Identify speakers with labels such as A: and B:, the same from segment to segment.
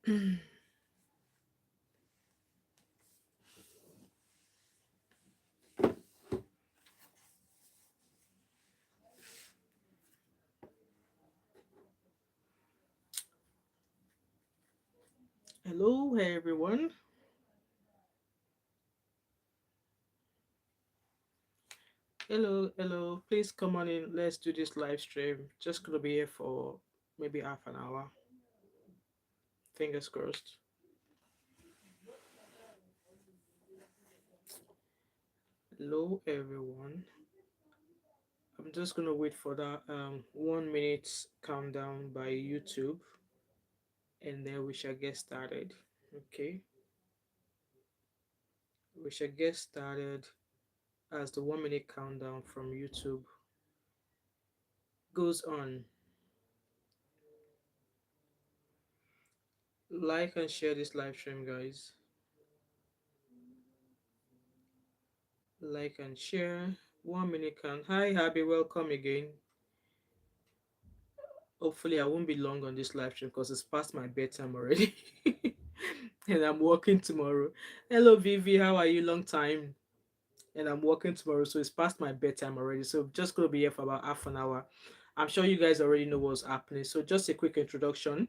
A: Hello, hey everyone. Hello. Please come on in. Let's do this live stream. Just gonna be here for maybe half an hour. Fingers crossed. Hello, everyone. I'm just gonna wait for that 1 minute countdown by YouTube, and then we shall get started. Okay, we shall get started as the 1 minute countdown from YouTube goes on. Like and share this live stream, guys. Like and share. 1 minute count. Hi, Happy. Welcome again. Hopefully, I won't be long on this live stream because it's past my bedtime already. And I'm working tomorrow. Hello, Vivi. How are you? Long time. And I'm working tomorrow, so it's past my bedtime already. So just gonna be here for about half an hour. I'm sure you guys already know what's happening. So just a quick introduction.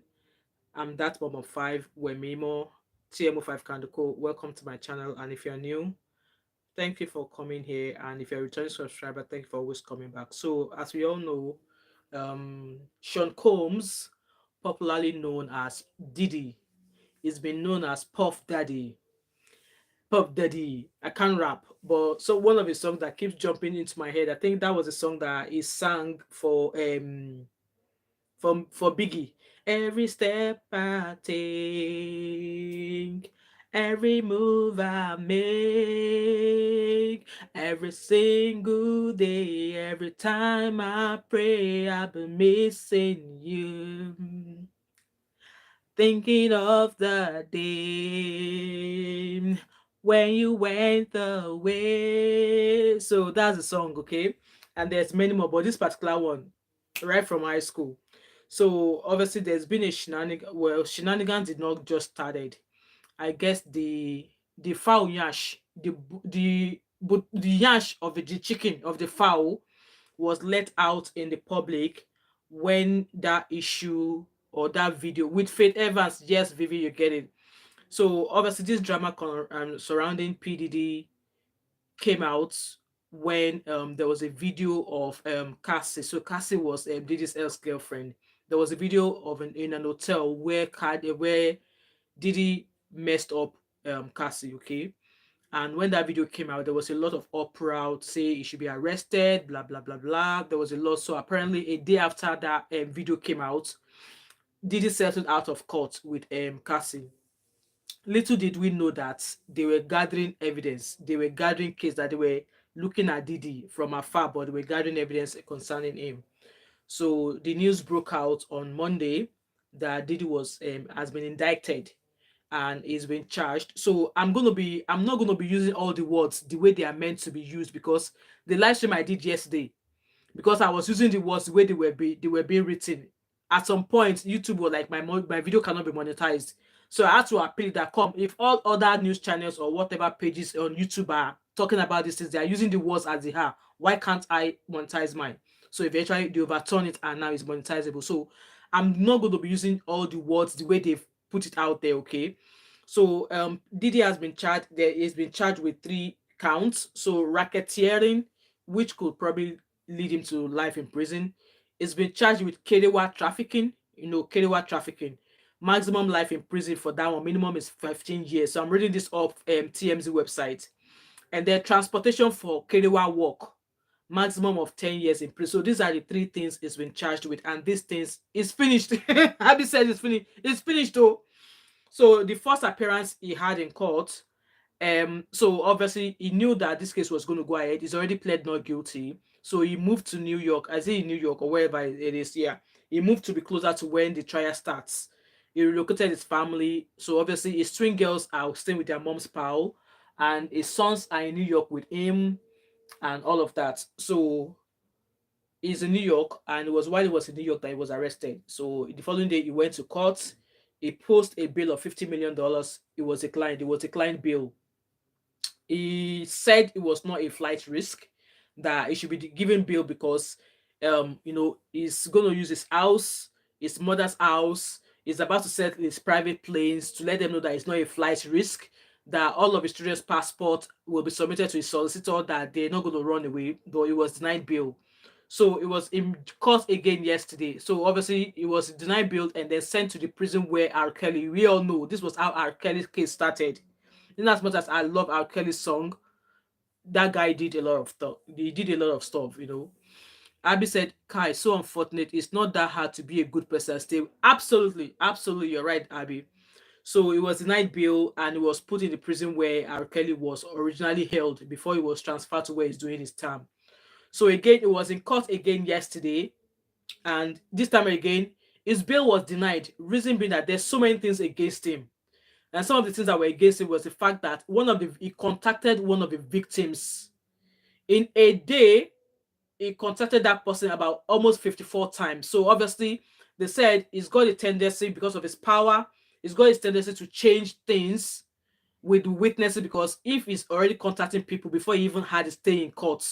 A: I'm that mom of five, Wemimo, TMO5 Kanduko. Welcome to my channel. And if you're new, thank you for coming here. And if you're a returning subscriber, thank you for always coming back. So as we all know, Sean Combs, popularly known as Diddy, is been known as Puff Daddy. Puff Daddy. I can't rap, but so one of his songs that keeps jumping into my head, I think that was a song that he sang for Biggie. Every step I take, every move I make, every single day, every time I pray, I've been missing you. Thinking of the day when you went away. So that's the song, okay? And there's many more, but this particular one, right from high school. So obviously there's been a shenanigan. Well, shenanigans did not just started. I guess the fowl yash, the yash of the chicken of the fowl was let out in the public when that issue or that video with Faith Evans. Yes, Vivi, you get it. So obviously this drama surrounding PDD came out when there was a video of Cassie. So Cassie was Diddy's ex-girlfriend. There was a video of in an hotel where Diddy messed up Cassie, okay? And when that video came out, there was a lot of uproar to say he should be arrested, blah, blah, blah, blah. There was a lot. So apparently, a day after that video came out, Diddy settled out of court with Cassie. Little did we know that they were gathering evidence. They were gathering case that they were looking at Diddy from afar, but they were gathering evidence concerning him. So the news broke out on Monday that Diddy was has been indicted and is being charged. So I'm not gonna be using all the words the way they are meant to be used, because the live stream I did yesterday, because I was using the words the way they were being written. At some point, YouTube was like, my video cannot be monetized. So I had to appeal that, come, if all other news channels or whatever pages on YouTube are talking about these things, they are using the words as they are. Why can't I monetize mine? So eventually they overturn it and now it's monetizable. So I'm not going to be using all the words the way they've put it out there, okay? So Diddy has been charged. There has been charged with 3 counts. So racketeering, which could probably lead him to life in prison. He's been charged with Kerewa trafficking. Kerewa trafficking. Maximum life in prison for that one. Minimum is 15 years. So I'm reading this off TMZ website. And then transportation for Kerewa work. Maximum of 10 years in prison. So these are the 3 things he's been charged with. And these things is finished. Abby said it's finished. It's finished though. So the first appearance he had in court, so obviously he knew that this case was going to go ahead. He's already pled not guilty. So he moved to New York. I say in New York or wherever it is. Yeah, he moved to be closer to when the trial starts. He relocated his family. So obviously his twin girls are staying with their mom's pal, and his sons are in New York with him, and all of that. So he's in New York, and it was while he was in New York that he was arrested. So the following day he went to court. he posed a bill of $50 million. It was declined. It was declined bill. He said it was not a flight risk, that it should be given bail because he's going to use his house, his mother's house. He's about to settle his private planes to let them know that it's not a flight risk, that all of his children's passport will be submitted to his solicitor, that they're not going to run away, though it was denied bail. So it was in court again yesterday. So obviously it was denied bail and then sent to the prison where R. Kelly, we all know this was how R. Kelly's case started. In as much as I love R. Kelly's song, that guy did a lot of stuff. He did a lot of stuff. Abby said, Kai, so unfortunate. It's not that hard to be a good person. Still, absolutely, absolutely, you're right, Abby. So it was denied bail and he was put in the prison where R. Kelly was originally held before he was transferred to where he's doing his term. So again, it was in court again yesterday, and this time again, his bail was denied. Reason being that there's so many things against him. And some of the things that were against him was the fact that he contacted one of the victims. In a day, he contacted that person about almost 54 times. So obviously, they said he's got a tendency, because of his power, he's got his tendency to change things with witnesses, because if he's already contacting people before he even had his stay in court,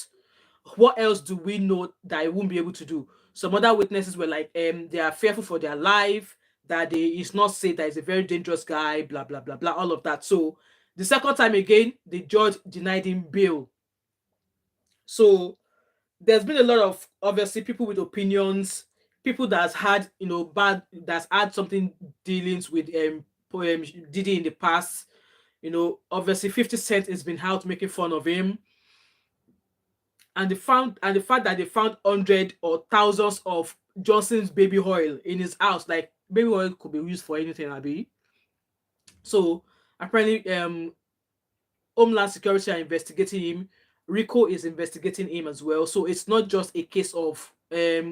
A: what else do we know that he won't be able to do? Some other witnesses were like, they are fearful for their life, that they is not safe, that he's a very dangerous guy, blah blah blah blah, all of that. So the second time again, the judge denied him bail. So there's been a lot of, obviously, people with opinions, people that's had that's had something dealings with Diddy in the past. Obviously 50 Cent has been out making fun of him, and the fact that they found hundreds or thousands of Johnson's baby oil in his house, like baby oil could be used for anything, Abi. So apparently, Homeland Security are investigating him. Rico is investigating him as well. So it's not just a case of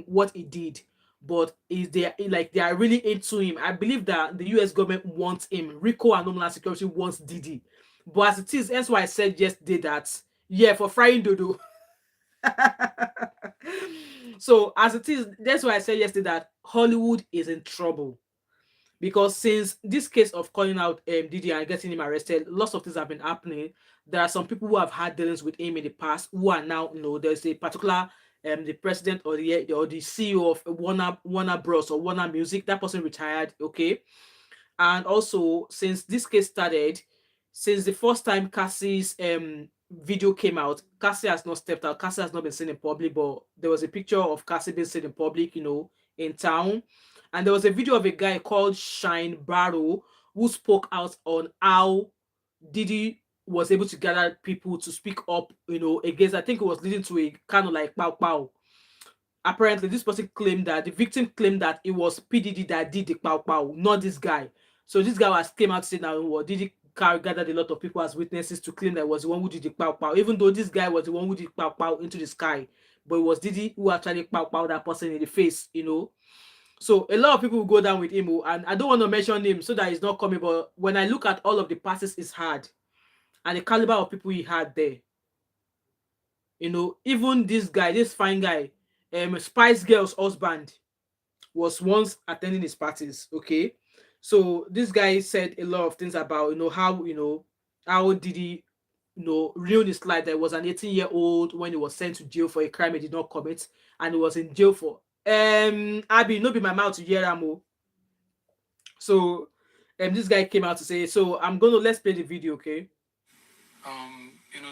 A: what he did, but they are really into him. I believe that the US government wants him. Rico and Homeland Security wants Diddy. But as it is, that's why I said yesterday that, yeah, for frying dodo. So as it is, that's why I said yesterday that Hollywood is in trouble, because since this case of calling out Diddy and getting him arrested, lots of things have been happening. There are some people who have had dealings with him in the past who are now, there's a particular the president or the CEO of Warner Bros. Or Warner Music. That person retired, okay. And also, since this case started, since the first time Cassie's video came out, Cassie has not stepped out. Cassie has not been seen in public, but there was a picture of Cassie being seen in public, in town. And there was a video of a guy called Shine Barrow who spoke out on how Diddy was able to gather people to speak up, against, I think it was leading to a kind of like pow pow. Apparently, this person claimed that the victim claimed that it was PDD that did the pow pow, not this guy. So this guy was came out saying that, well, Diddy gathered a lot of people as witnesses to claim that it was the one who did the pow pow, even though this guy was the one who did pow pow into the sky, but it was Diddy who actually pow pow that person in the face. So a lot of people will go down with him, and I don't want to mention him so that he's not coming. But when I look at all of the passes he's had and the caliber of people he had there, even this guy, this fine guy, Spice Girl's husband, was once attending his parties. Okay, so this guy said a lot of things about how did he ruin his life. That was an 18-year-old when he was sent to jail for a crime he did not commit, and he was in jail for Abby, no be my mouth to hear am. So this guy came out to say, so let's play the video, okay?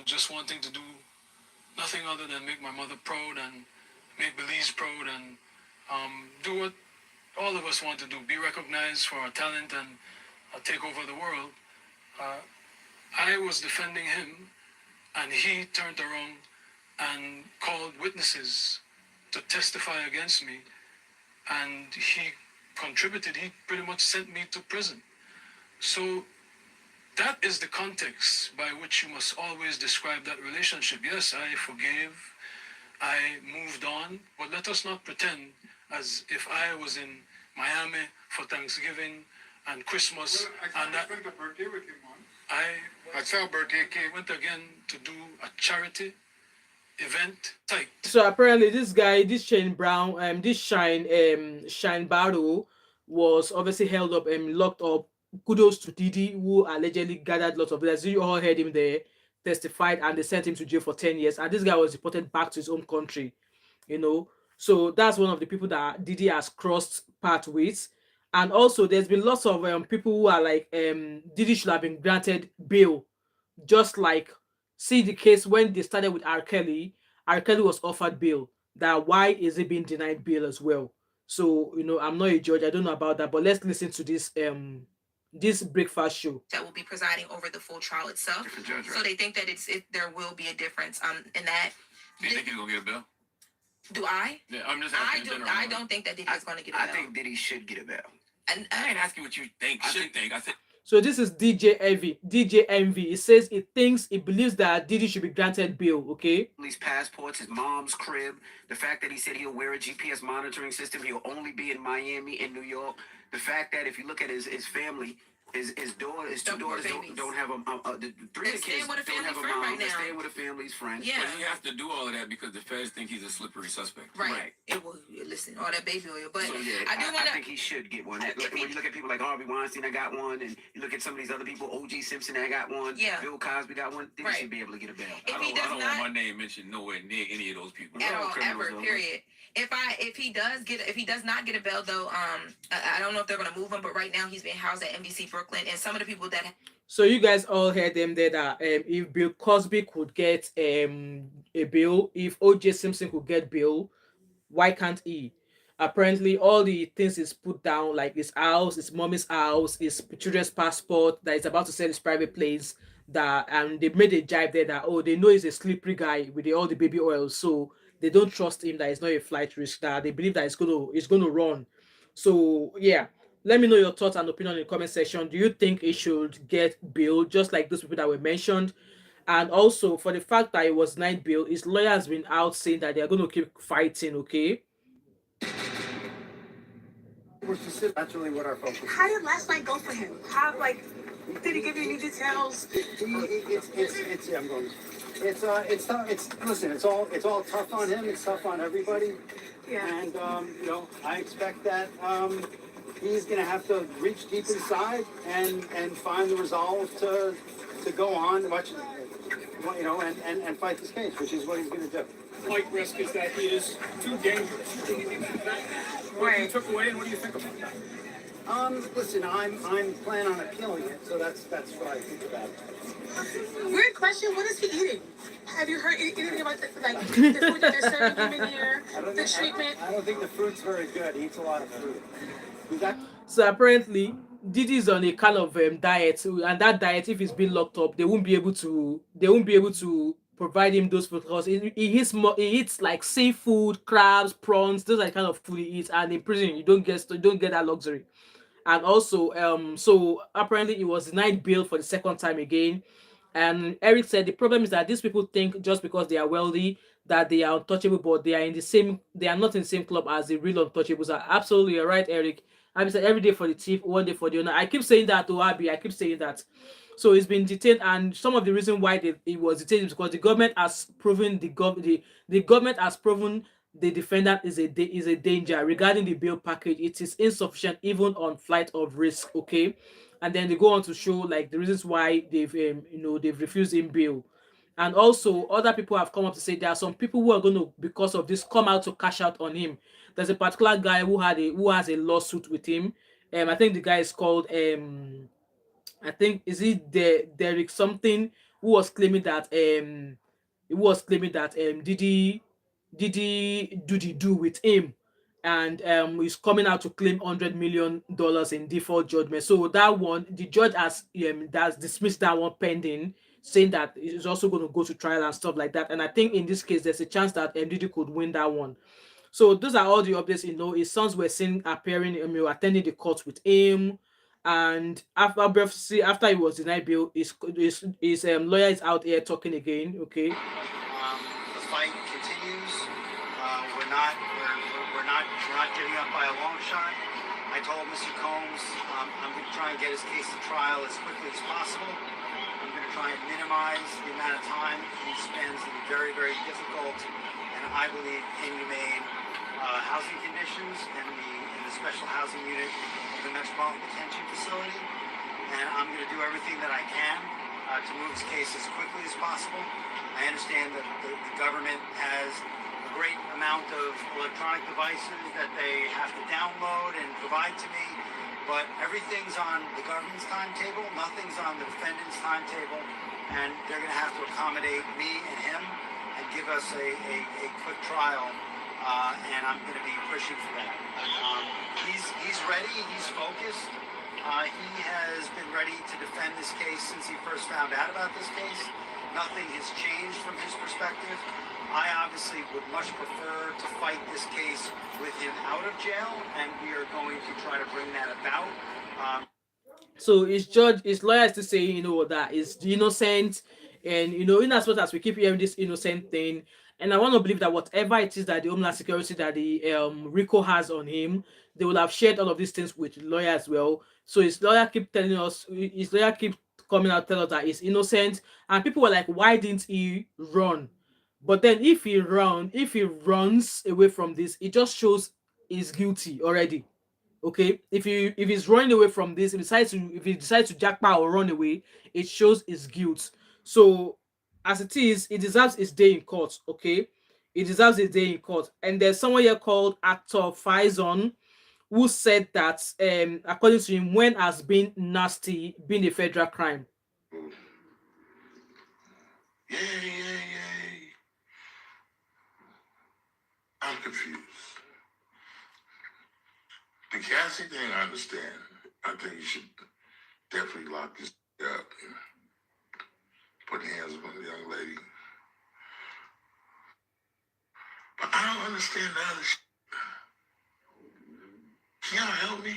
B: Just wanting to do nothing other than make my mother proud and make Belize proud and do what all of us want to do, be recognized for our talent and take over the world. I was defending him, and he turned around and called witnesses to testify against me, and he pretty much sent me to prison. So that is the context by which you must always describe that relationship. Yes, I forgave, I moved on, but let us not pretend as if I was in Miami for Thanksgiving and Christmas.
C: Well, I spent a birthday with him on.
B: I saw a birthday cake. Went again to do a charity event site.
A: So apparently this guy, this Shine Barrow, was obviously held up and locked up. Kudos to Diddy, who allegedly gathered lots of evidence. You all heard him there, testified, and they sent him to jail for 10 years. And this guy was deported back to his home country, you know. So that's one of the people that Diddy has crossed path with. And also, there's been lots of people who are like, Diddy should have been granted bail, just like, see the case when they started with R. Kelly. R. Kelly was offered bail. That why is he being denied bail as well? So, I'm not a judge. I don't know about that, but let's listen to this breakfast show.
B: That will be presiding over the full trial itself. Judge, right? So they think that there will be a difference in that. Do you think he's gonna get a bail? Do I? Yeah, I'm just asking. I don't think that Diddy is going to get a bail. I think Diddy should get a bail. And I ain't asking what you think. I think.
A: So this is DJ Envy. DJ Envy. He says he believes that Diddy should be granted bail. Okay.
B: His passports, his mom's crib, the fact that he said he'll wear a GPS monitoring system, he'll only be in Miami and New York. The fact that if you look at his family, his two daughters don't have the three of the kids don't have a mom. Right, they're staying with a family's friend. Yeah. But he has to do all of that because the feds think he's a slippery suspect. Right. It will listen, all that baby oil. But so, yeah, I think he should get one. When you look at people like Harvey Weinstein, I got one, and you look at some of these other people, O.J. Simpson, I got one. Yeah. Bill Cosby got one. He should be able to get a bail. I don't want my name mentioned nowhere near any of those people. At all, ever, period. If he does not get a bail though, I don't know if they're gonna move him, but right now he's being housed at NBC Brooklyn, and some of the people that.
A: So you guys all heard them there that if Bill Cosby could get a bail, if O.J. Simpson could get bail, why can't he? Apparently, all the things is put down, like his house, his mommy's house, his children's passport that is about to sell his private planes. That they made a jibe there that they know he's a slippery guy with all the baby oil, so they don't trust him that he's not a flight risk. That they believe that he's gonna run. So yeah, let me know your thoughts and opinion in the comment section. Do you think he should get bail just like those people that were mentioned? And also for the fact that it was denied bail, his lawyer has been out saying that they're going to keep fighting. Okay.
C: That's really what our focus is.
D: How did last night go for him? Did he give you any details?
C: Listen, it's all tough on him. It's tough on everybody.
D: Yeah.
C: And I expect that he's gonna have to reach deep inside and find the resolve to go on, and fight this case, which is what he's gonna do.
E: Flight risk is that he is too dangerous. What you took away, and what do you think about that?
C: Listen, I'm planning on appealing it, so that's what I think about it.
D: Weird question. What is he eating? Have you heard anything about the food that they're serving him in here? The treatment?
C: I don't think the fruit's very good. He eats a lot of fruit.
A: So apparently, Diddy is on a kind of diet, and that diet, if he's been locked up, they won't be able to provide him those food because he eats like seafood, crabs, prawns. Those are the kind of food he eats, and in prison you don't get that luxury. And also, so apparently he was denied bail for the second time again. And Eric said the problem is that these people think just because they are wealthy that they are untouchable, but they are not in the same club as the real untouchables are. Absolutely, you're right, Eric. Abby said every day for the thief, one day for the owner. I keep saying that to Abby. I keep saying that. So he's been detained, and some of the reason why he was detained is because the government has proven the government has proven the defendant is a danger regarding the bail package. It is insufficient even on flight of risk. Okay, and then they go on to show like the reasons why they've they've refused him bail. And also other people have come up to say there are some people who are going to, because of this, come out to cash out on him. There's a particular guy who has a lawsuit with him. I think the guy is called I think is it Derek something, who was claiming that Diddy do with him, and he's coming out to claim $100 million in default judgment. So that one, the judge has dismissed that one pending, saying that it's also going to go to trial and stuff like that. And I think in this case, there's a chance that Diddy could win that one. So those are all the updates. His sons were seen appearing, attending the court with him. And after he was denied bail, his lawyer is out here talking again. Okay.
F: The fight continues. We're not giving up by a long shot. I told Mr. Combs I'm going to try and get his case to trial as quickly as possible. I'm going to try and minimize the amount of time he spends in very, very difficult and I believe inhumane housing conditions in the special housing unit of the Metropolitan Detention Facility, and I'm going to do everything that I can to move this case as quickly as possible. I understand that the government has a great amount of electronic devices that they have to download and provide to me, but everything's on the government's timetable, nothing's on the defendant's timetable, and they're going to have to accommodate me and him and give us a quick trial, and I'm going to be pushing for that. He's ready, he's focused. He has been ready to defend this case since he first found out about this case. Nothing has changed from his perspective. I obviously would much prefer to fight this case with him out of jail, and we are going to try to bring that about.
A: So his lawyers to say, that is innocent, and in as much as we keep hearing this innocent thing, and I want to believe that whatever it is that the Homeland Security that the RICO has on him, they will have shared all of these things with the lawyer as well. So his lawyer keep coming out tell us that he's innocent, and people were like, why didn't he run? But then if he runs away from this, it just shows he's guilty already. Okay, if he's running away from this, if he decides to jackpot or run away, it shows his guilt. So as it is, he deserves his day in court. Okay, he deserves his day in court. And there's someone here called actor Faison who said that according to him, when has been nasty been a federal crime?
G: Yeah. I'm confused. The Cassie thing, I understand. I think you should definitely lock this up and put hands on the young lady. But I don't understand the other shit. Can y'all help me?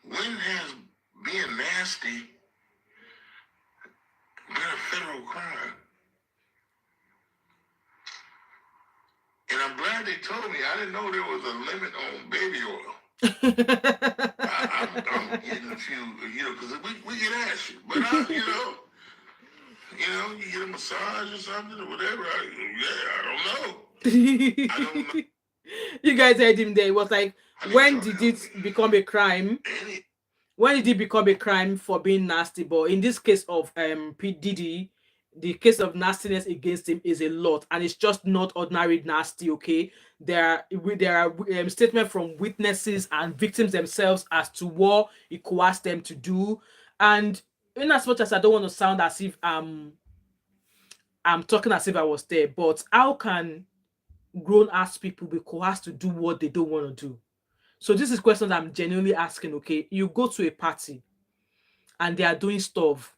G: When has being nasty been a federal crime? And I'm glad they told me. I didn't know there was a limit on baby oil. I'm getting a few, because we get asked you. But, you get a massage or something or whatever. I don't know. I don't know.
A: You guys heard him there. It was like, when did it become a crime? When did it become a crime for being nasty? But in this case of P. Diddy, the case of nastiness against him is a lot, and it's just not ordinary nasty. Okay, there are statements from witnesses and victims themselves as to what he coerced them to do. And in as much as I don't want to sound as if I'm talking as if I was there, but how can grown-ass people be coerced to do what they don't want to do? So this is questions I'm genuinely asking. Okay, you go to a party and they are doing stuff.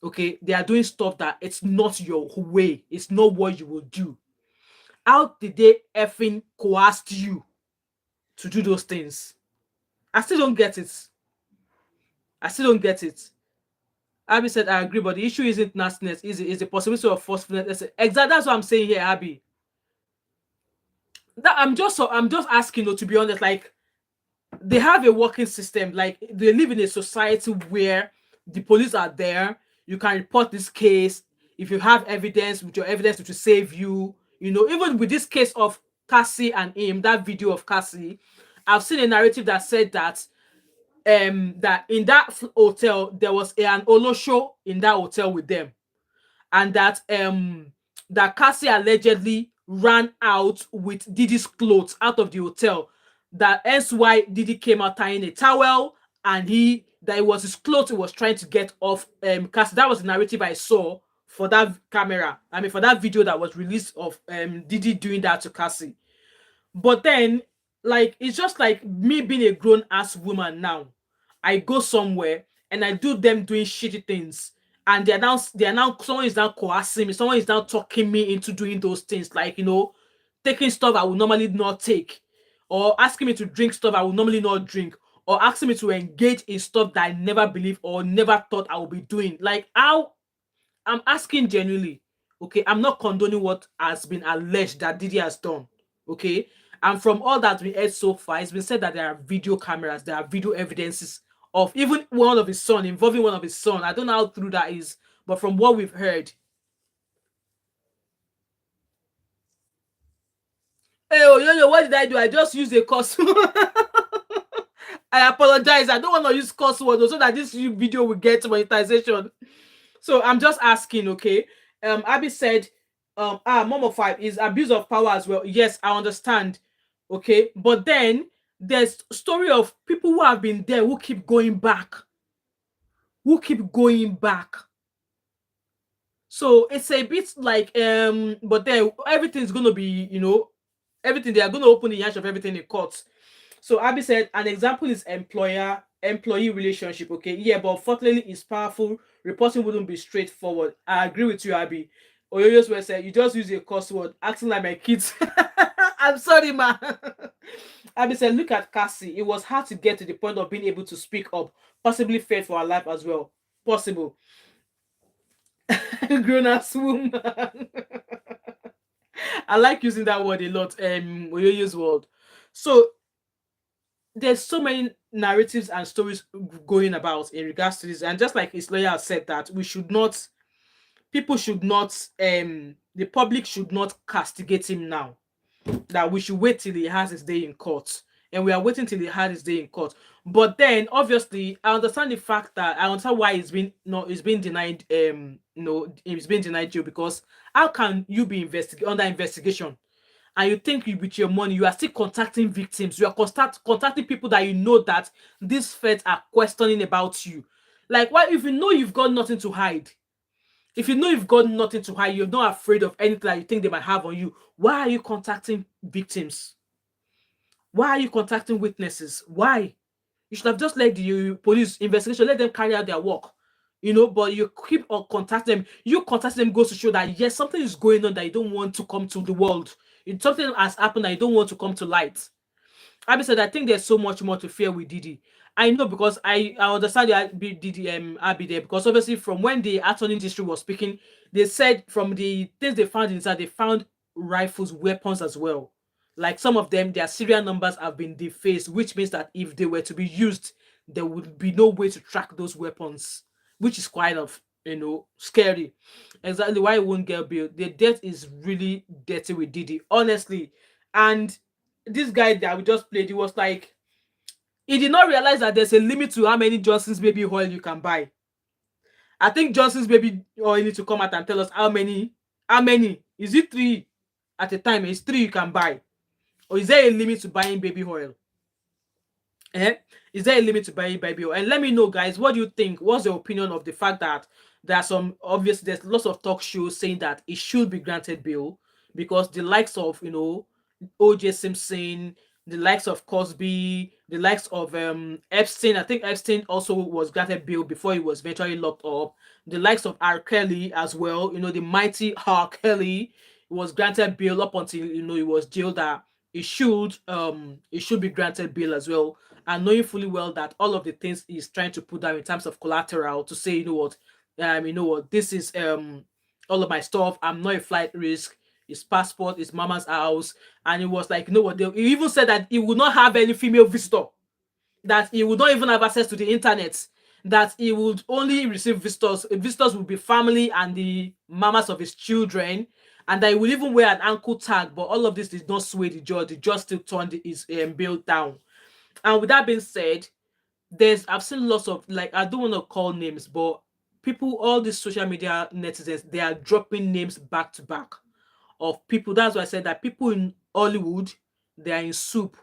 A: Okay, they are doing stuff that it's not your way. It's not what you will do. How did they effing coerce you to do those things? I still don't get it. Abby said, I agree, but the issue isn't nastiness, is the possibility of forcefulness. Exactly, that's what I'm saying here, Abby. That I'm just asking, to be honest, like, they have a working system. Like, they live in a society where the police are there. You can report this case if you have evidence. With your evidence, which will save you. Even with this case of Cassie and him, that video of Cassie, I've seen a narrative that said that that in that hotel there was an Olo show in that hotel with them, and that that Cassie allegedly ran out with Diddy's clothes out of the hotel. That hence why Diddy came out tying a towel, and that it was his clothes he was trying to get off Cassie. That was the narrative I saw for that camera. I mean, for that video that was released of Diddy doing that to Cassie. But then, like, it's just like me being a grown-ass woman now. I go somewhere and I do them doing shitty things, and they're now someone is now coercing me, someone is now talking me into doing those things, like, taking stuff I would normally not take, or asking me to drink stuff I would normally not drink, or asking me to engage in stuff that I never believed or never thought I would be doing. Like, how? I'm asking genuinely. Okay, I'm not condoning what has been alleged that Diddy has done. Okay, and from all that we heard so far, it's been said that there are video cameras, there are video evidences of even involving one of his son. I don't know how true that is, but from what we've heard. Hey, yo, what did I do? I just used a curse. I apologize. I don't want to use curse word so that this video will get monetization. So I'm just asking, okay? Abby said, mom of five is abuse of power as well. Yes, I understand. Okay, but then there's story of people who have been there who keep going back. Who keep going back. So it's a bit like but then everything's gonna be, you know, everything they are gonna open the yash of everything in court. So Abby said an example is employer-employee relationship. Okay, yeah, but unfortunately it's powerful. Reporting wouldn't be straightforward. I agree with you, Abby. Oyoyo's word said you just use a cuss word, acting like my kids. I'm sorry, ma. Abby said, look at Cassie. It was hard to get to the point of being able to speak up, possibly feared for her life as well. Possible. Grown ass woman. I like using that word a lot. Oyoyo's word. So there's so many narratives and stories going about in regards to this, and just like his lawyer has said that we should not, people should not, the public should not castigate him now. That we should wait till he has his day in court, and we are waiting till he had his day in court. But then, obviously, I understand the fact that I understand why he's been he's been denied. He's been denied jail because how can you be under investigation? And you think you, with your money, you are still contacting victims. You are contacting people that you know that these feds are questioning about you. Like, why, if you know you've got nothing to hide, if you know you've got nothing to hide, you're not afraid of anything that you think they might have on you, why are you contacting victims? Why are you contacting witnesses? Why? You should have just let the police investigation, let them carry out their work. You know, but you keep on contacting them. You contact them goes to show that yes, something is going on that you don't want to come to the world. Something has happened that you don't want to come to light. Abby said, I think there's so much more to fear with Diddy. I know because I understand the Diddy Abby there, because obviously from when the attorney district was speaking, they said from the things they found inside, they found rifles, weapons as well. Like some of them, their serial numbers have been defaced, which means that if they were to be used, there would be no way to track those weapons, which is quite of, you know, scary. Exactly why it won't get bail. The death is really dirty with Diddy, honestly. And this guy that we just played, he was like, he did not realize that there's a limit to how many Johnson's baby oil you can buy. I think Johnson's baby oil need to come out and tell us how many. How many? Is it 3 at a time? It's 3 you can buy. Or is there a limit to buying baby oil? Is there a limit to buying baby oil? And let me know, guys, what do you think? What's your opinion of the fact that there are some, obviously, there's lots of talk shows saying that it should be granted bail because the likes of, you know, OJ Simpson, the likes of Cosby, the likes of Epstein. I think Epstein also was granted bail before he was eventually locked up. The likes of R. Kelly as well. You know, the mighty R. Kelly was granted bail up until, you know, he was jailed. That it should be granted bail as well. And knowing fully well that all of the things he's trying to put down in terms of collateral to say, you know what, this is all of my stuff. I'm not a flight risk. His passport, his mama's house, and it was like, you know what? He even said that he would not have any female visitor, that he would not even have access to the internet, that he would only receive visitors. Visitors would be family and the mamas of his children, and that he would even wear an ankle tag. But all of this did not sway the judge. The judge still turned his bill down. And with that being said, I've seen lots of, like, I don't want to call names, but people, all these social media netizens, they are dropping names back to back of people. That's why I said that people in Hollywood, they are in soup,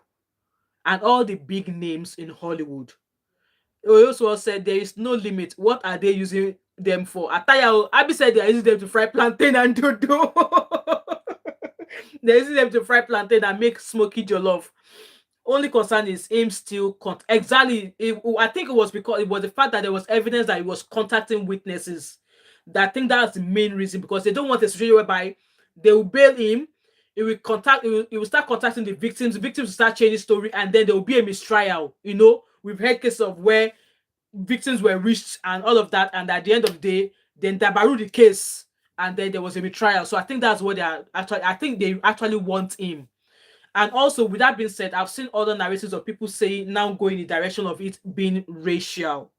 A: and all the big names in Hollywood. We also said there is no limit. What are they using them for? Ataya, Abby said they are using them to fry plantain and dodo. They're using them to fry plantain and make smoky jollof. Only concern is him still exactly. I think it was because it was the fact that there was evidence that he was contacting witnesses. That I think that's the main reason, because they don't want a situation whereby they will bail him. He will start contacting the victims. The victims will start changing story, and then there will be a mistrial. You know, we've heard cases of where victims were reached and all of that, and at the end of the day, then dabaru the case, and then there was a mistrial. So I think that's what they are actually. I think they actually want him. And also, with that being said, I've seen other narratives of people saying now going in the direction of it being racial.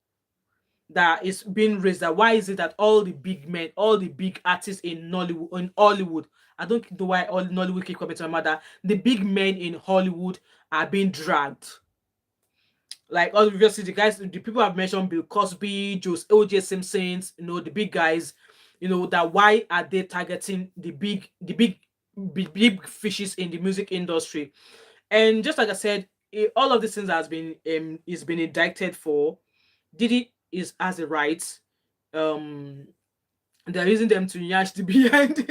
A: That is being raised. That why is it that all the big men, all the big artists in Hollywood I don't know why all Nollywood keep coming to my mind that the big men in Hollywood are being dragged. Like obviously the guys, the people I've mentioned, Bill Cosby, Joe O.J. Simpsons, the big guys, that why are they targeting the big fishes in the music industry? And just like I said, all of these things has been is been indicted for. Diddy is has a right. Um, they're using them to yash the behind.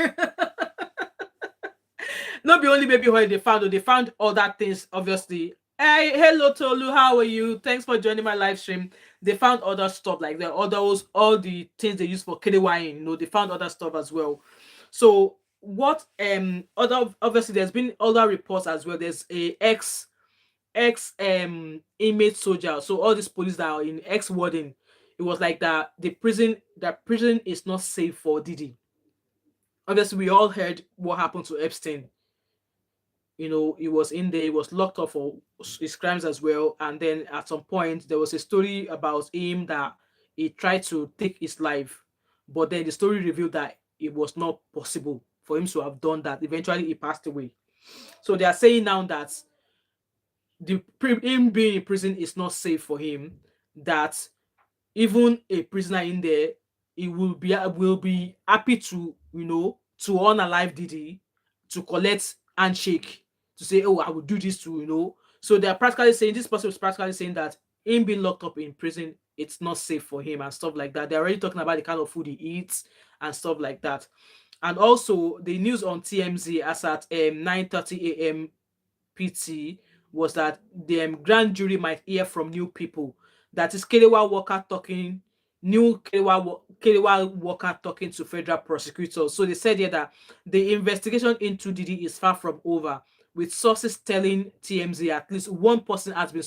A: Not be only baby oil they found other things, obviously. Hey, hello Tolu, how are you? Thanks for joining my live stream. They found other stuff like the others, all the things they use for KDYing, they found other stuff as well. So what other obviously there's been other reports as well. There's a ex inmate soldier. So all these police that are in ex warden, it was like that the prison is not safe for Diddy. Obviously, we all heard what happened to Epstein. He was in there, he was locked up for his crimes as well. And then at some point, there was a story about him that he tried to take his life, but then the story revealed that it was not possible for him to have done that. Eventually, he passed away. So they are saying now that him being in prison is not safe for him. That even a prisoner in there, he will be happy to to unalive Diddy, to collect handshake, to say, oh, I will do this to So they're practically saying this person is practically saying that him being locked up in prison, it's not safe for him and stuff like that. They're already talking about the kind of food he eats and stuff like that. And also the news on TMZ as at 9:30 a.m. PT was that the grand jury might hear from new people. That is Kelewa worker talking, new Kelewa worker talking to federal prosecutors. So they said here that the investigation into Diddy is far from over, with sources telling TMZ at least one person has been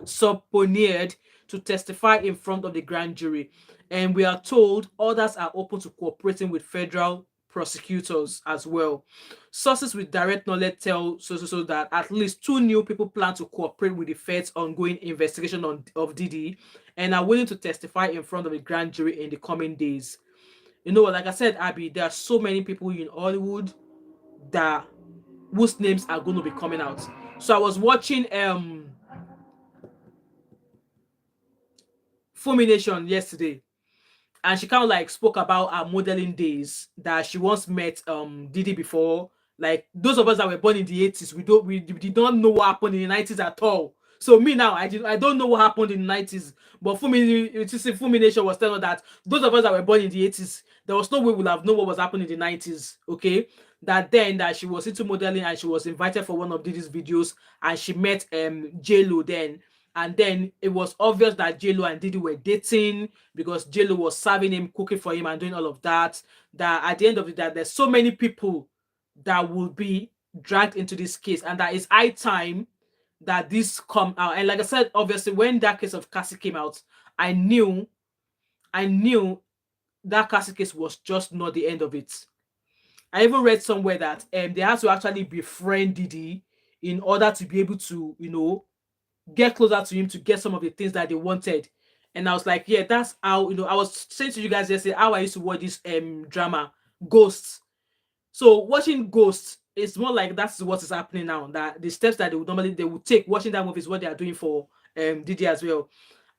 A: subpoenaed to testify in front of the grand jury. And we are told others are open to cooperating with federal prosecutors as well. Sources with direct knowledge tell so that at least two new people plan to cooperate with the Fed's ongoing investigation of Diddy and are willing to testify in front of a grand jury in the coming days. Like I said, Abby, there are so many people in Hollywood that whose names are going to be coming out. So I was watching Fulmination yesterday, and she kind of like spoke about her modeling days, that she once met Diddy before. Like those of us that were born in the 80s, we did not know what happened in the 90s at all. So me now, I don't know what happened in the 90s. But Fulmination was telling us that those of us that were born in the 80s, there was no way we'll have known what was happening in the 90s. Okay. That she was into modeling and she was invited for one of Diddy's videos, and she met J-Lo then. And then it was obvious that J-Lo and Diddy were dating, because J-Lo was serving him, cooking for him, and doing all of that. That at the end of the day, there's so many people that will be dragged into this case, and that it's high time that this come out. And like I said, obviously, when that case of Cassie came out, I knew that Cassie case was just not the end of it. I even read somewhere that they had to actually befriend Diddy in order to be able to, get closer to him, to get some of the things that they wanted. And I was like, yeah, that's how, I was saying to you guys yesterday how I used to watch this drama, Ghosts. So watching Ghosts, it's more like that's what is happening now. That the steps that they would take watching that movie is what they are doing for Diddy as well.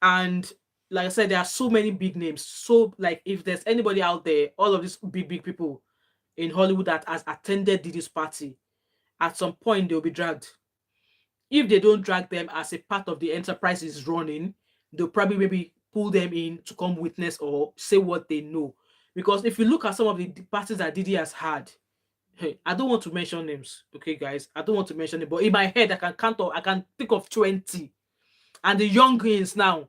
A: And like I said, there are so many big names. So like if there's anybody out there, all of these big people in Hollywood that has attended Diddy's party, at some point they'll be dragged. If they don't drag them as a part of the enterprise is running, they'll probably maybe pull them in to come witness or say what they know. Because if you look at some of the parties that Diddy has had, hey, I don't want to mention names, okay, guys? I don't want to mention it, but in my head, I can think of 20. And the youngins now,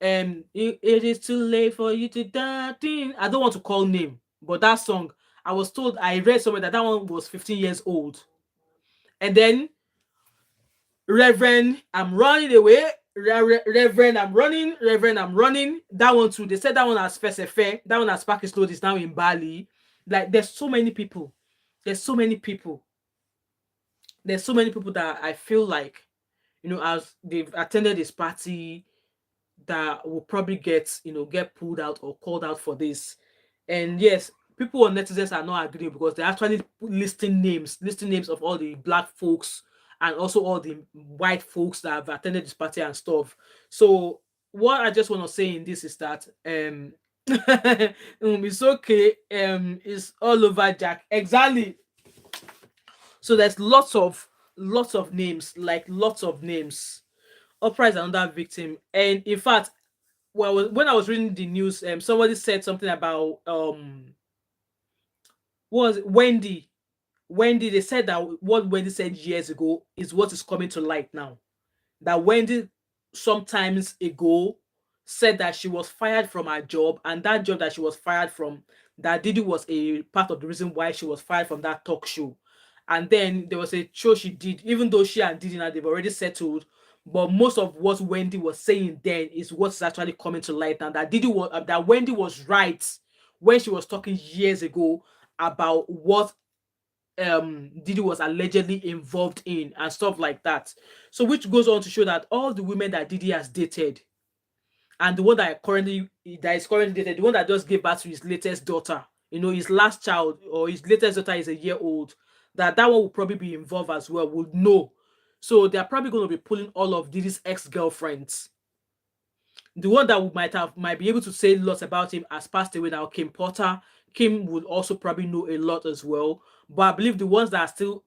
A: it is too late for you to die. I don't want to call name, but that song, I read somewhere that one was 15 years old. And then Reverend, I'm running away. Reverend, I'm running. Reverend, I'm running. That one too. They said that one has first affair. That one has Pakistan Road is now in Bali. Like there's so many people. There's so many people. There's so many people that I feel like, as they've attended this party, that will probably get pulled out or called out for this. And yes, people on netizens are not agreeing because they're actually listing names of all the black folks and also all the white folks that have attended this party and stuff. So what I just want to say in this is that it's okay, it's all over Jack. Exactly. So there's lots of names, like lots of names. Oprah is another victim. And in fact, well, when I was reading the news, somebody said something about what was it? Wendy. Wendy, they said that what Wendy said years ago is what is coming to light now. That Wendy sometimes ago said that she was fired from her job, and that job that she was fired from, that Diddy was a part of the reason why she was fired from that talk show. And then there was a show she did, even though she and Diddy now they've already settled. But most of what Wendy was saying then is what's actually coming to light now. That that Wendy was right when she was talking years ago about what Diddy was allegedly involved in and stuff like that. So which goes on to show that all the women that Diddy has dated and the one that is currently dated, the one that just gave birth to his latest daughter, his last child or his latest daughter is a year old, that one will probably be involved as well, would know. So they're probably going to be pulling all of Diddy's ex-girlfriends. The one that might be able to say lots about him has passed away now, Kim Porter. Kim would also probably know a lot as well. But I believe the ones that are still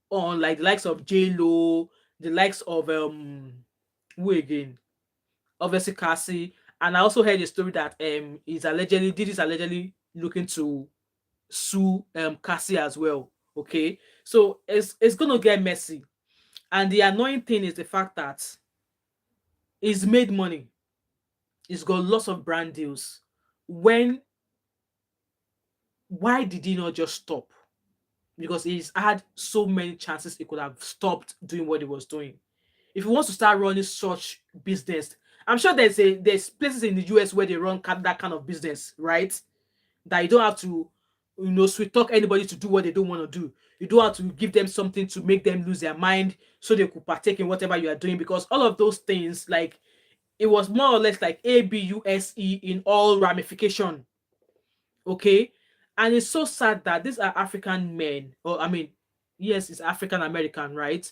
A: on, like the likes of J Lo, the likes of who again? Obviously Cassie. And I also heard a story that Diddy's allegedly looking to sue Cassie as well. Okay. So it's gonna get messy. And the annoying thing is the fact that he's made money. He's got lots of brand deals. Why did he not just stop? Because he's had so many chances he could have stopped doing what he was doing. If he wants to start running such business, I'm sure there's places in the US where they run that kind of business, right? That you don't have to, sweet talk anybody to do what they don't want to do. You don't have to give them something to make them lose their mind so they could partake in whatever you are doing, because all of those things, like, it was more or less like ABUSE in all ramification. Okay. And it's so sad that these are African men, or I mean, yes, it's African American, right?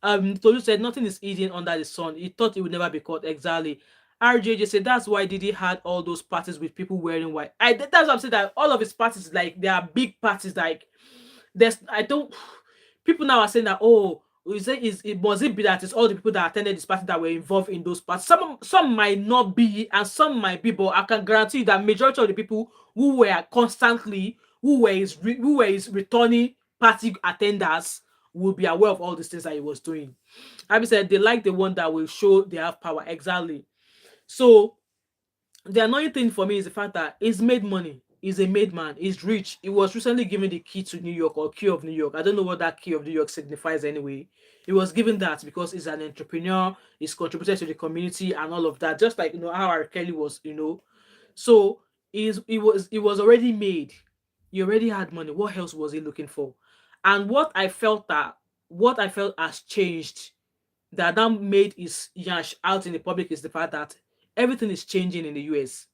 A: Tolu said nothing is easy under the sun. He thought he would never be caught. Exactly. RJJ said that's why Diddy had all those parties with people wearing white. That's what I'm saying, that all of his parties, like, they are big parties. Like, there's I don't people now are saying that, oh, must it be that it's all the people that attended this party that were involved in those parties? Some might not be, and some might be, but I can guarantee you that majority of the people who were his returning party attenders will be aware of all these things that he was doing. Abby said they like the one that will show they have power. Exactly. So the annoying thing for me is the fact that he's made money. He's a made man. He's rich. He was recently given the key to New York, or key of New York. I don't know what that key of New York signifies anyway. He was given that because he's an entrepreneur. He's contributed to the community and all of that. Just like, how R. Kelly was, So he was already made. He already had money. What else was he looking for? And what I felt has changed, that now made his yash out in the public, is the fact that everything is changing in the US.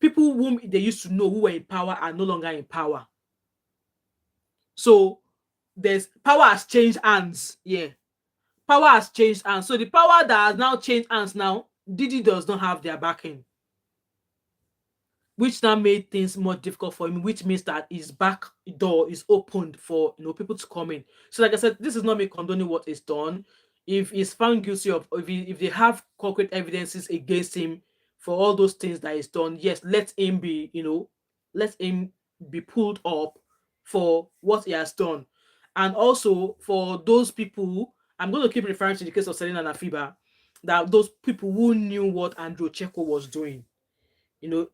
A: People whom they used to know who were in power are no longer in power. So there's power has changed hands. Yeah. Power has changed hands. So the power that has now changed hands now, Diddy does not have their backing, which now made things more difficult for him, which means that his back door is opened for people to come in. So like I said, this is not me condoning what is done. If he's found guilty of, if they have concrete evidences against him for all those things that he's done, yes, let him be pulled up for what he has done. And also for those people, I'm going to keep referring to the case of Selena and Afiba, that those people who knew what Andrew Checo was doing, he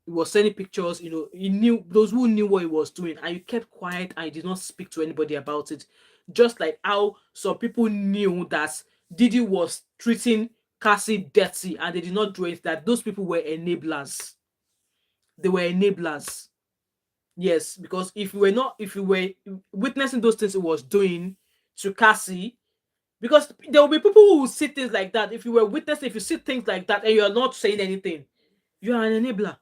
A: was sending pictures, he knew, those who knew what he was doing, and you kept quiet and you did not speak to anybody about it. Just like how some people knew that Diddy was treating Cassie dirty and they did not do it, that those people were enablers. They were enablers. Yes, because if you were witnessing those things he was doing to Cassie, because there will be people who will see things like that. If you see things like that and you're not saying anything, you are an enabler.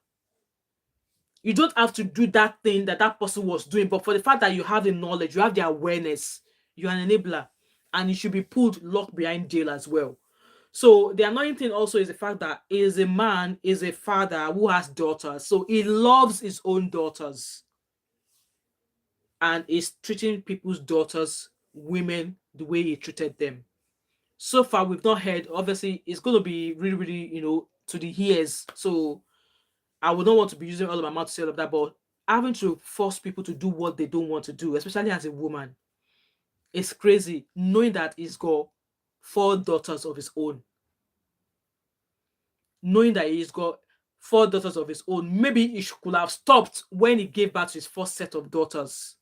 A: You don't have to do that thing that that person was doing, but for the fact that you have the knowledge, you have the awareness, you're an enabler, and you should be pulled locked behind jail as well. So the annoying thing also is the fact that he is a man, is a father who has daughters, so he loves his own daughters and is treating people's daughters, women, the way he treated them. So far, we've not heard. Obviously, it's going to be really, really, to the ears. So I would not want to be using all of my mouth to say all of that, but having to force people to do what they don't want to do, especially as a woman, it's crazy. Knowing that he's got four daughters of his own, knowing that he's got four daughters of his own, maybe could have stopped when he gave birth to his first set of daughters.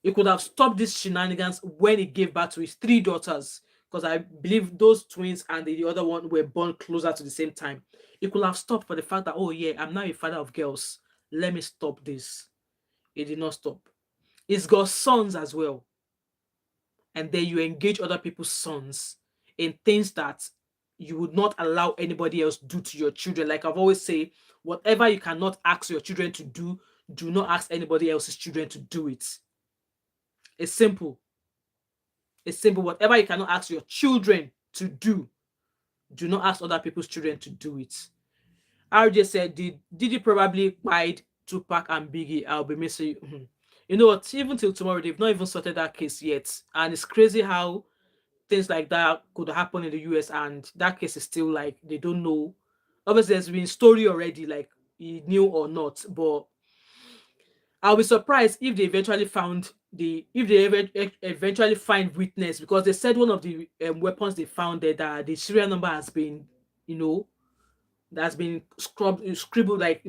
A: He could have stopped these shenanigans when he gave birth to his three daughters, because I believe those twins and the other one were born closer to the same time. He could have stopped for the fact that, oh yeah, I'm now a father of girls. Let me stop this. He did not stop. He's got sons as well. And then you engage other people's sons in things that you would not allow anybody else do to your children. Like I've always say, whatever you cannot ask your children to do not ask anybody else's children to do it. It's simple. It's simple. Whatever you cannot ask your children to do not ask other people's children to do it. RJ said, Diddy probably pied Tupac and Biggie. I'll be missing you. You know what? Even till tomorrow, they've not even sorted that case yet. And it's crazy how things like that could happen in the US and that case is still like they don't know. Obviously, there's been story already, like he knew or not, but I'll be surprised if they eventually found eventually find witness, because they said one of the weapons they found there, that the serial number has been, that's been scribbled, like,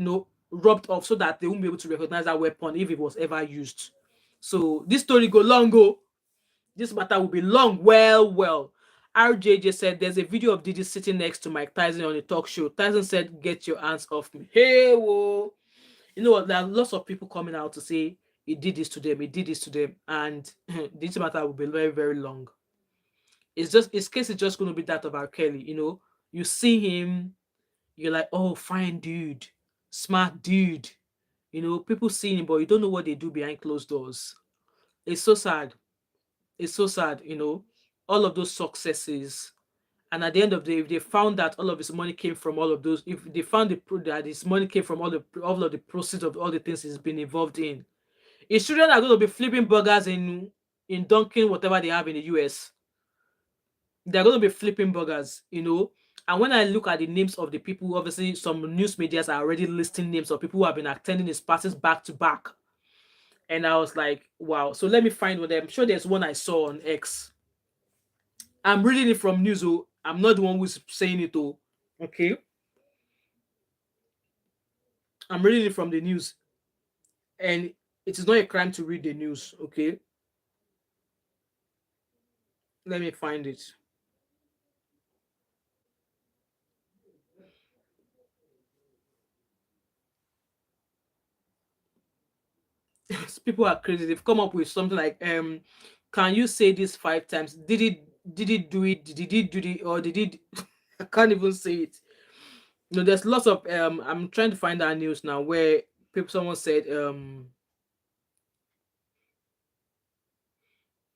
A: rubbed off, so that they won't be able to recognize that weapon if it was ever used. So this story go long go. This matter will be long. Well. RJJ said there's a video of Diddy sitting next to Mike Tyson on a talk show. Tyson said, "Get your hands off me." Hey, whoa. You know what? There are lots of people coming out to say he did this to them, and this matter will be very, very long. His case is just going to be that of R. Kelly. You see him, you're like, oh, fine dude, smart dude. People see him, but you don't know what they do behind closed doors. It's so sad. It's so sad, all of those successes. And at the end of the day, if they found that all of his money came from all of those, if they found that his money came from all of the proceeds of all the things he's been involved in, his children are going to be flipping burgers in Dunkin', whatever they have in the US. They're going to be flipping burgers. And when I look at the names of the people, obviously some news medias are already listing names of people who have been attending his parties back to back. And I was like, wow. So let me find one. I'm sure there's one I saw on X. I'm reading it from news. Oh, I'm not the one who's saying it. Oh, okay. I'm reading it from the news. And it is not a crime to read the news. Okay. Let me find it. People are crazy. They've come up with something like, can you say this 5 times? Did it do it? Did it do it? Or did it? I can't even say it. There's lots of I'm trying to find that news now where someone said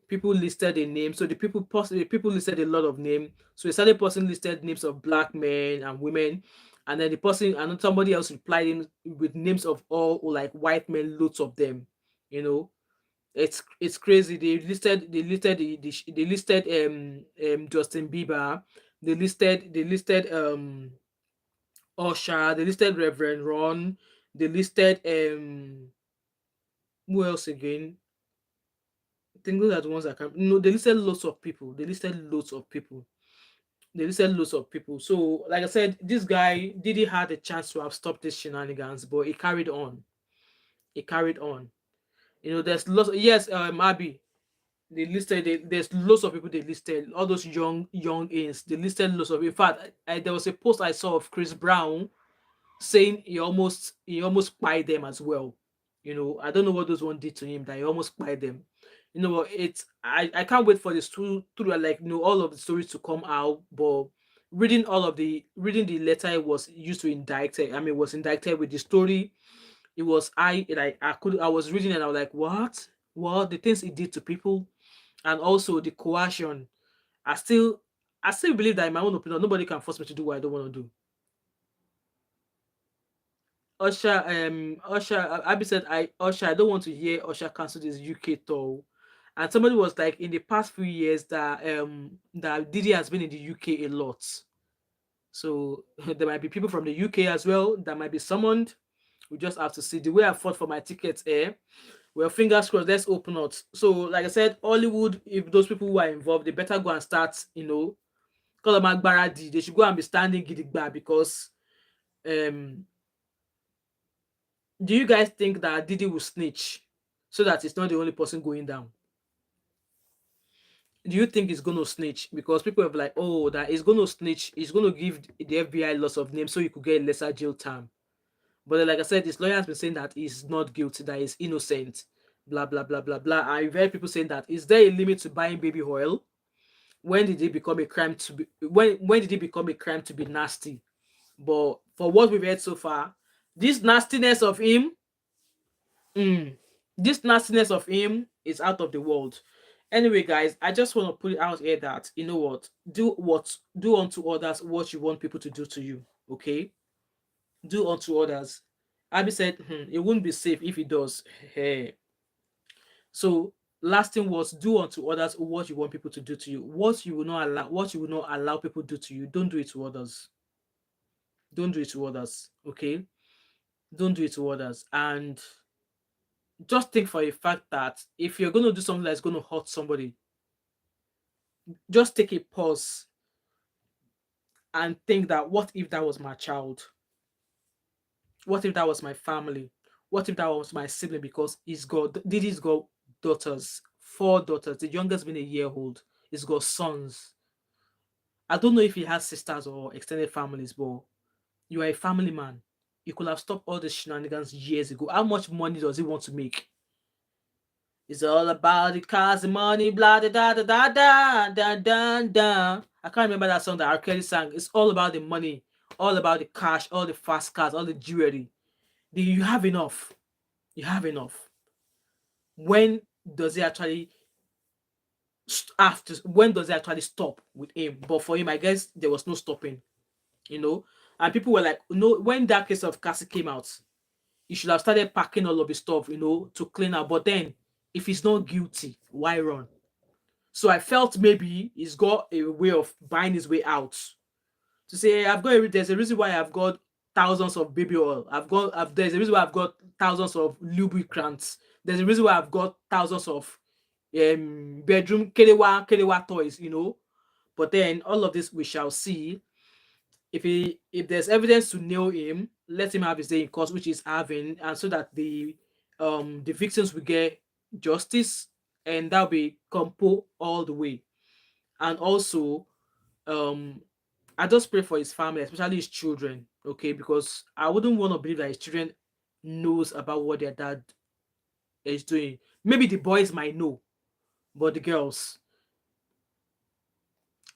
A: people listed a name. So the people listed a lot of names. So a certain person listed names of black men and women, and then the person and somebody else replied in with names of all, like, white men, loads of them. It's crazy. They listed Justin Bieber. They listed Usher. They listed Reverend Ron. They listed who else again? I think those are the ones that can. No, they listed lots of people. So, like I said, this guy Diddy had a chance to have stopped these shenanigans, but he carried on. There's lots. Yes, Abby. There's lots of people they listed. All those young ins. They listed lots of. In fact, there was a post I saw of Chris Brown saying he almost spied them as well. I don't know what those one did to him that he almost spied them. It's I can't wait for this through like all of the stories to come out. But reading the letter was used to indict. I mean, was indicted with the story. It was I was reading and I was like, what the things he did to people, and also the coercion. I still I still believe that in my own opinion, nobody can force me to do what I don't want to do. Abby said, I don't want to hear Usher cancel this UK tour. And somebody was like, in the past few years that Diddy has been in the UK a lot. So there might be people from the UK as well that might be summoned. We just have to see. The way I fought for my tickets, well, fingers crossed, let's open up. So, like I said, Hollywood, if those people who are involved, they better go and start, call them Agbaradi. They should go and be standing gidigba, because um do you guys think that Diddy will snitch so that it's not the only person going down? Do you think he's going to snitch? Because people have like, oh, that he's going to snitch, he's going to give the FBI lots of names so he could get lesser jail time. But then, like I said, his lawyer has been saying that he's not guilty, that he's innocent, blah blah blah blah blah. I've heard people saying that, is there a limit to buying baby oil? When did it become a crime to be when did it become a crime to be nasty? But for what we've heard so far, this nastiness of him, mm, this nastiness of him is out of the world. Anyway, guys, I just want to put it out here that, you know what, do unto others what you want people to do to you. Okay, do unto others. Abby said, it wouldn't be safe if it does. Hey. So last thing was, do unto others what you want people to do to you. What you will not allow people to do to you, don't do it to others. Don't do it to others. Okay? Don't do it to others. And just think for a fact that if you're going to do something that's going to hurt somebody, just take a pause and think that, what if that was my child? What if that was my family? What if that was my sibling? Because Diddy's got daughters, 4 daughters. The youngest being a year old. He's got sons. I don't know if he has sisters or extended families, but you are a family man. You could have stopped all the shenanigans years ago. How much money does he want to make? It's all about the cars, the money, blah da da da da da da da da. I can't remember that song that R. Kelly sang. It's all about the money, all about the cash, all the fast cars, all the jewelry. You have enough. You have enough. When does he actually when does he actually stop with him? But for him, I guess there was no stopping, And people were like, no, when that case of Cassie came out, he should have started packing all of his stuff, to clean up. But then, if he's not guilty, why run? So I felt maybe he's got a way of buying his way out. To say, there's a reason why I've got thousands of baby oil. There's a reason why I've got thousands of lubricants. There's a reason why I've got thousands of bedroom kerewa toys, But then all of this we shall see. If there's evidence to nail him, let him have his day in court, which he's having, and so that the victims will get justice, and that'll be compo all the way. And also, um I just pray for his family, especially his children, okay? Because I wouldn't want to believe that his children knows about what their dad is doing. Maybe the boys might know, but the girls,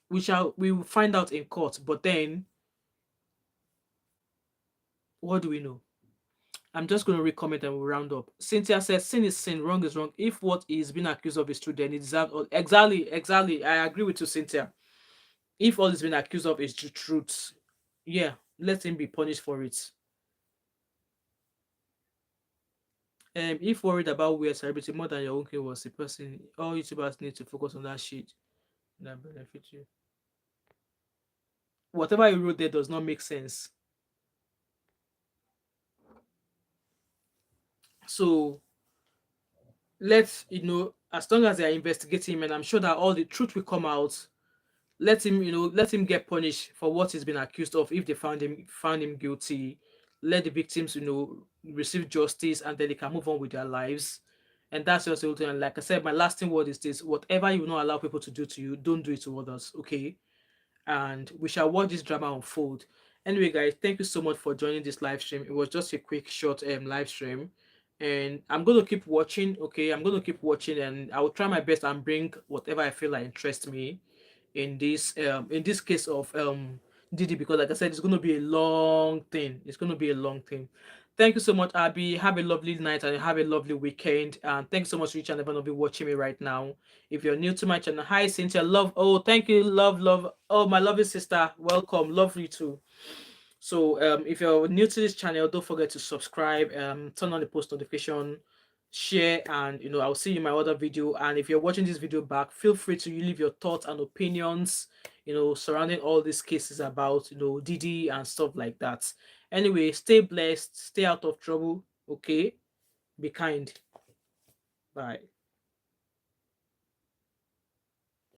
A: we will find out in court. But then, what do we know? I'm just going to read comment and we'll round up. Cynthia says, sin is sin, wrong is wrong. If what is being accused of is true, then it deserves all. Exactly. I agree with you, Cynthia. If all is being accused of is the truth, yeah, let him be punished for it. If worried about where celebrity more than your own kid was the person, all YouTubers need to focus on that shit that benefit you. Whatever you wrote there does not make sense. So let's, as long as they are investigating him, and I'm sure that all the truth will come out, let him get punished for what he's been accused of. If they found him guilty, let the victims, receive justice, and then they can move on with their lives. And that's just the whole thing. And like I said, my lasting word is this: whatever you will not allow people to do to you, don't do it to others. Okay? And we shall watch this drama unfold. Anyway, guys, thank you so much for joining this live stream. It was just a quick, short live stream, and I'm going to keep watching. Okay, I'm going to keep watching, and I will try my best and bring whatever I feel like interests me in this case of Diddy, because like I said, it's going to be a long thing. It's going to be a long thing. Thank you so much, Abby. Have a lovely night and have a lovely weekend. And thanks so much to each and every one of you watching me right now. If you're new to my channel, hi Cynthia, love. Oh, thank you, love, love. Oh, my lovely sister, welcome, love you too. So if you're new to this channel, don't forget to subscribe, turn on the post notification, share, and I'll see you in my other video. And if you're watching this video back, feel free to leave your thoughts and opinions, surrounding all these cases about Diddy and stuff like that. Anyway, stay blessed, stay out of trouble, okay? Be kind. Bye.